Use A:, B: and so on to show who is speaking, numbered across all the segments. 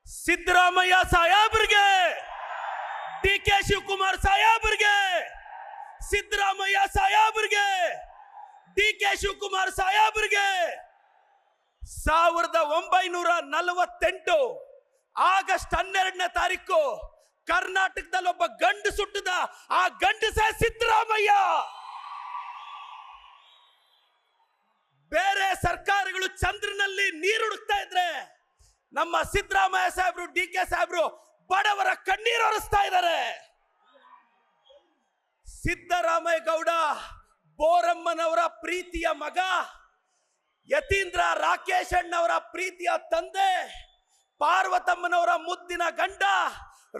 A: ಸಿದ್ದರಾಮಯ್ಯ ಸಾಹೇಬ್ರಿಗೆ, D K Shivakumar ಸಾಹೇಬ್ರಿಗೆ, ಸಿದ್ದರಾಮಯ್ಯ ಸಾಹೇಬ್ರಿಗೆ, ಡಿ ಕೆ ಶಿವಕುಮಾರ್ ಸಾಹೇಬ್ರಿಗೆ 1948 ಆಗಸ್ಟ್ 12ನೇ ತಾರೀಕು ಕರ್ನಾಟಕದಲ್ಲಿ ಒಬ್ಬ ಗಂಡು ಸುಟ್ಟದ. ಆ ಗಂಡಸ ಸಿದ್ದರಾಮಯ್ಯ. ಬೇರೆ ಸರ್ಕಾರಗಳು ಚಂದ್ರನಲ್ಲಿ ನೀರು ಹುಡುಕ್ತಾ ಇದ್ರೆ ನಮ್ಮ ಸಿದ್ದರಾಮಯ್ಯ ಸಾಹೇಬ್ರು, ಡಿ ಕೆ ಸಾಹೇಬ್ರು ಬಡವರ ಕಣ್ಣೀರು ಒರೆಸ್ತಾ ಇದ್ದಾರೆ. ಸಿದ್ದರಾಮಯ್ಯ ಗೌಡ ಬೋರಮ್ಮನವರ ಪ್ರೀತಿಯ ಮಗ, ಯತೀಂದ್ರ ರಾಕೇಶ್ ಅಣ್ಣವರ ಪ್ರೀತಿಯ ತಂದೆ, ಪಾರ್ವತಮ್ಮನವರ ಮುದ್ದಿನ ಗಂಡ,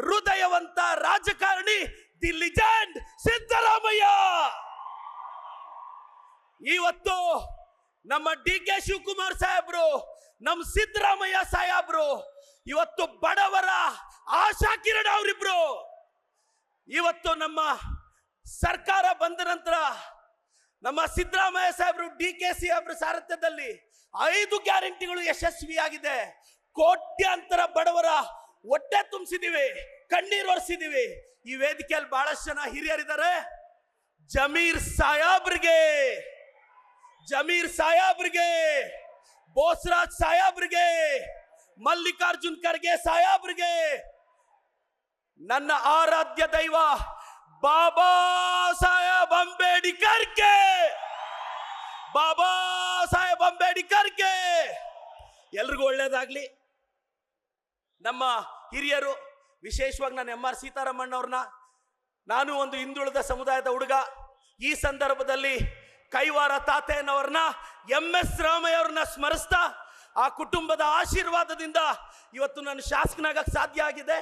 A: ಹೃದಯವಂತ ರಾಜಕಾರಣಿ, ದಿ ಲಿಜೆಂಡ್ ಸಿದ್ದರಾಮಯ್ಯ. ಇವತ್ತು ನಮ್ಮ ಡಿ ಕೆ ಶಿವಕುಮಾರ್ ಸಾಹೇಬ್ರು, ನಮ್ಮ ಸಿದ್ದರಾಮಯ್ಯ ಸಾಹೇಬ್ರು ಇವತ್ತು ಬಡವರ ಆಶಾ ಕಿರಣ ಅವರಿಬ್ರು. ಇವತ್ತು ನಮ್ಮ ಸರ್ಕಾರ ಬಂದ ನಂತರ ನಮ್ಮ ಸಿದ್ದರಾಮಯ್ಯ ಸಾಹೇಬ್ರು, ಡಿ ಕೆ ಸಾಹೇಬ್ರ ಸಾರಥ್ಯದಲ್ಲಿ 5 ಗ್ಯಾರಂಟಿಗಳು ಯಶಸ್ವಿಯಾಗಿದೆ. ಕೋಟ್ಯಾಂತರ ಬಡವರ ಹೊಟ್ಟೆ ತುಂಬಿಸಿದೀವಿ, ಕಣ್ಣೀರು ಒರೆಸಿದೀವಿ. ಈ ವೇದಿಕೆಯಲ್ಲಿ ಬಹಳಷ್ಟು ಜನ ಹಿರಿಯರಿದ್ದಾರೆ. ಜಮೀರ್ ಸಾಹೇಬ್ರಿಗೆ, ಬೋಸರಾಜ್ ಸಾಹೇಬ್ರಿಗೆ, ಮಲ್ಲಿಕಾರ್ಜುನ್ ಖರ್ಗೆ ಸಾಹೇಬ್ರಿಗೆ, ನನ್ನ ಆರಾಧ್ಯ ದೈವ ಬಾಬಾ ಸಾಹೇಬ್ ಅಂಬೇಡ್ಕರ್ಗೆ ಎಲ್ರಿಗೂ ಒಳ್ಳೇದಾಗ್ಲಿ. ನಮ್ಮ ಹಿರಿಯರು, ವಿಶೇಷವಾಗಿ ನಾನು ಎಂ ಆರ್ ಸೀತಾರಾಮಣ್ಣವ್ರನ್ನ, ನಾನು ಒಂದು ಹಿಂದುಳಿದ ಸಮುದಾಯದ ಹುಡುಗ, ಈ ಸಂದರ್ಭದಲ್ಲಿ ಕೈವಾರ ತಾತಯ್ಯನವ್ರನ್ನ, ಎಂ ಎಸ್ ರಾಮಯ್ಯ ಅವ್ರನ್ನ ಸ್ಮರಿಸ್ತಾ, ಆ ಕುಟುಂಬದ ಆಶೀರ್ವಾದದಿಂದ ಇವತ್ತು ನಾನು ಶಾಸಕನಾಗಕ್ಕೆ ಸಾಧ್ಯ ಆಗಿದೆ.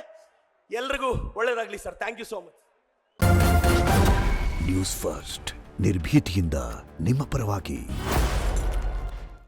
A: ಎಲ್ರಿಗೂ ಒಳ್ಳೇದಾಗ್ಲಿ sir. Thank you so much.
B: News first, ನಿರ್ಭೀತಿಯಿಂದ ನಿಮ್ಮ ಪರವಾಗಿ.